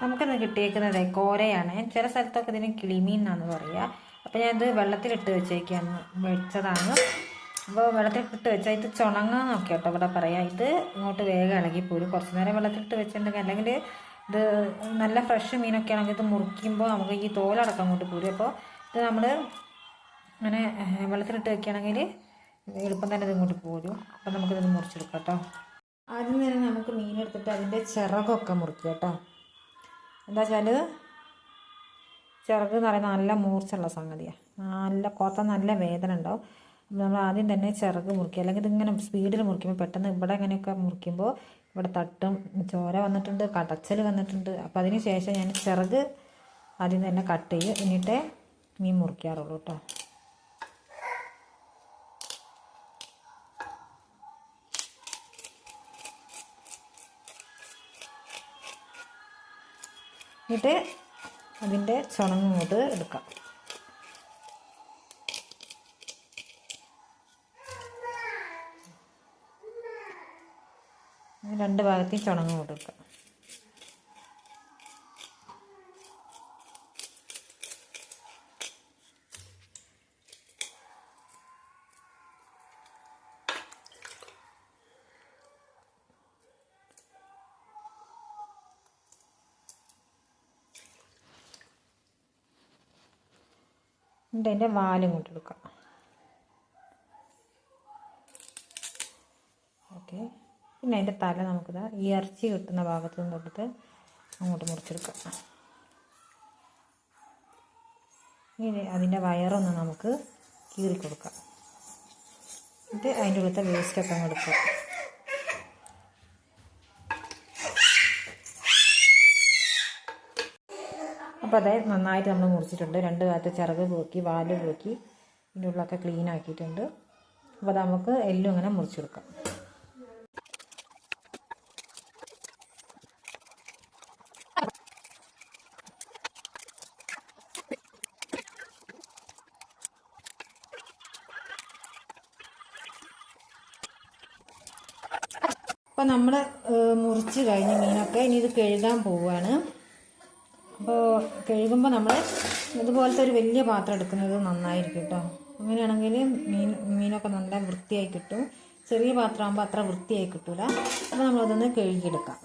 നമുക്കിന്ന് കിട്ടിയേക്കുന്നത് കോരയാണ്. ചില സ്ഥലത്തൊക്കെ ഇതിന് കിളിമീൻ എന്നാണ് പറയുക. അപ്പോൾ ഞാനിത് വെള്ളത്തിലിട്ട് വെച്ചതാണ്. അപ്പോൾ വെള്ളത്തിലിട്ട് വെച്ചാൽ ഇത് ചുണങ്ങാന്നൊക്കെ കേട്ടോ ഇവിടെ പറയാം. ഇത് ഇങ്ങോട്ട് വേഗം ഇളകിപ്പോരും. കുറച്ച് നേരം വെള്ളത്തിലിട്ട് വെച്ചിട്ടുണ്ടെങ്കിൽ, അല്ലെങ്കിൽ ഇത് നല്ല ഫ്രഷ് മീനൊക്കെ ആണെങ്കിൽ ഇത് മുറിക്കുമ്പോൾ നമുക്ക് ഈ തോലടക്കം അങ്ങോട്ട് പോരും. അപ്പോൾ ഇത് നമ്മൾ അങ്ങനെ വെള്ളത്തിലിട്ട് വെക്കുകയാണെങ്കിൽ എളുപ്പം തന്നെ ഇത് ഇങ്ങോട്ട് പോരും. അപ്പോൾ നമുക്കിത് മുറിച്ചെടുക്കാം കേട്ടോ. ആദ്യം തന്നെ നമുക്ക് മീനെടുത്തിട്ട് അതിൻ്റെ ചിറകൊക്കെ മുറിക്കുക കേട്ടോ. എന്താ വെച്ചാൽ ചിറക് എന്ന് പറയുന്നത് നല്ല മൂർച്ചയുള്ള സംഗതിയാണ്. നല്ല കൊത്ത നല്ല വേദന ഉണ്ടാവും. നമ്മൾ ആദ്യം തന്നെ ചിറക് മുറിക്കുക. അല്ലെങ്കിൽ ഇതിങ്ങനെ സ്പീഡിൽ മുറിക്കുമ്പോൾ പെട്ടെന്ന് ഇവിടെ ഇങ്ങനെയൊക്കെ മുറിക്കുമ്പോൾ ഇവിടെ തട്ടും, ചോര വന്നിട്ടുണ്ട്, കടച്ചൽ വന്നിട്ടുണ്ട്. അപ്പോൾ അതിന് ശേഷം ഞാൻ ചിറക് ആദ്യം തന്നെ കട്ട് ചെയ്യും, എന്നിട്ടേ മീൻ മുറിക്കാറുള്ളൂ കേട്ടോ. എന്നിട്ട് അതിൻ്റെ ചുണങ്ങോട്ട് എടുക്കാം. രണ്ട് ഭാഗത്തേയും ചുണങ്ങ് കൊടുക്കാം. എന്നിട്ട് അതിൻ്റെ വാലും കൊണ്ട് എടുക്കാം. ഓക്കെ. പിന്നെ അതിൻ്റെ തല നമുക്കിതാ ഈ ഇറച്ചി കിട്ടുന്ന ഭാഗത്ത് നിന്ന് തൊട്ടിട്ട് അങ്ങോട്ട് മുറിച്ചെടുക്കാം. ഇനി അതിൻ്റെ വയറൊന്ന് നമുക്ക് കീറി കൊടുക്കാം. എന്നിട്ട് അതിൻ്റെ ഉള്ളത്തെ വേസ്റ്റൊക്കെ അങ്ങ് എടുക്കാം. അപ്പോൾ അതായത് നന്നായിട്ട് നമ്മൾ മുറിച്ചിട്ടുണ്ട്. രണ്ട് ഭാഗത്ത് ചിറക് പോക്കി, വാല് പോക്കി, ഇതിൻ്റെ ഉള്ളൊക്കെ ക്ലീൻ ആക്കിയിട്ടുണ്ട്. അപ്പോൾ അത് നമുക്ക് എല്ലാം ഇങ്ങനെ മുറിച്ചെടുക്കാം. അപ്പോൾ നമ്മൾ മുറിച്ച് കഴിഞ്ഞ് മീനൊക്കെ ഇനി ഇത് കഴുകാൻ പോവുകയാണ്. അപ്പോൾ കഴുകുമ്പോൾ നമ്മൾ ഇതുപോലത്തെ ഒരു വലിയ പാത്രം എടുക്കുന്നത് നന്നായിരിക്കും കേട്ടോ. അങ്ങനെയാണെങ്കിൽ മീനൊക്കെ നല്ല വൃത്തിയായി കിട്ടും. ചെറിയ പാത്രമാകുമ്പോൾ അത്ര വൃത്തിയായി കിട്ടില്ല. അപ്പോൾ നമ്മളതൊന്ന് കഴുകിയെടുക്കാം.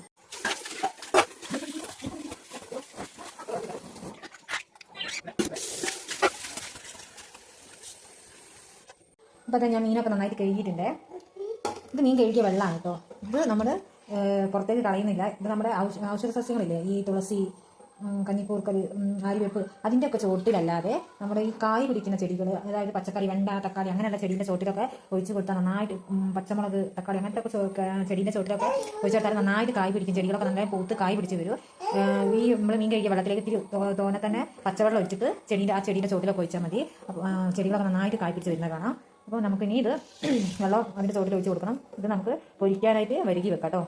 അപ്പോൾ അതെ, ഞാൻ മീനൊക്കെ നന്നായിട്ട് കഴുകിയിട്ടുണ്ട്. ഇത് മീൻ കഴുകിയ വെള്ളമാണ് കേട്ടോ. ഇത് നമ്മൾ പുറത്തേക്ക് കളയുന്നില്ല. ഇത് നമ്മുടെ ഔഷധ സസ്യങ്ങളില്ലേ, ഈ തുളസി, കഞ്ഞിക്കൂർക്കൽ, ആര്യവേപ്പ്, അതിൻ്റെയൊക്കെ ചോട്ടിലല്ലാതെ നമ്മുടെ ഈ കായ് പിടിക്കുന്ന ചെടികൾ, അതായത് പച്ചക്കറി, വെണ്ട, തക്കാളി, അങ്ങനെയുള്ള ചെടീൻ്റെ ചോട്ടിലൊക്കെ ഒഴിച്ച് കൊടുത്താൽ നന്നായിട്ട്, പച്ചമുളക്, തക്കാളി അങ്ങനത്തെ ഒക്കെ ചെടീൻ്റെ ചോട്ടിലൊക്കെ ഒഴിച്ച് കൊടുത്താൽ നന്നായിട്ട് കായ് പിടിക്കും. ചെടികളൊക്കെ നന്നായി പൂത്ത് കായ് പിടിച്ച് വരും. ഈ നമ്മൾ മീൻ കഴുകിയ വെള്ളത്തിലേക്ക് ഇത്തിരി തോനെ തന്നെ പച്ചവെള്ളം ഒഴിച്ചിട്ട് ആ ചെടീൻ്റെ ചോട്ടിലൊക്കെ ഒഴിച്ചാൽ മതി. ചെടികളൊക്കെ നന്നായിട്ട് കായ് പിടിച്ച് വരുന്നത് കാണാം. അപ്പോൾ നമുക്കിനി ഇത് വെള്ളം അതിൻ്റെ ചോട്ടിൽ ഒഴിച്ച് കൊടുക്കണം. ഇത് നമുക്ക് പൊരിക്കാനായിട്ട് വരികി വെക്കാം കേട്ടോ.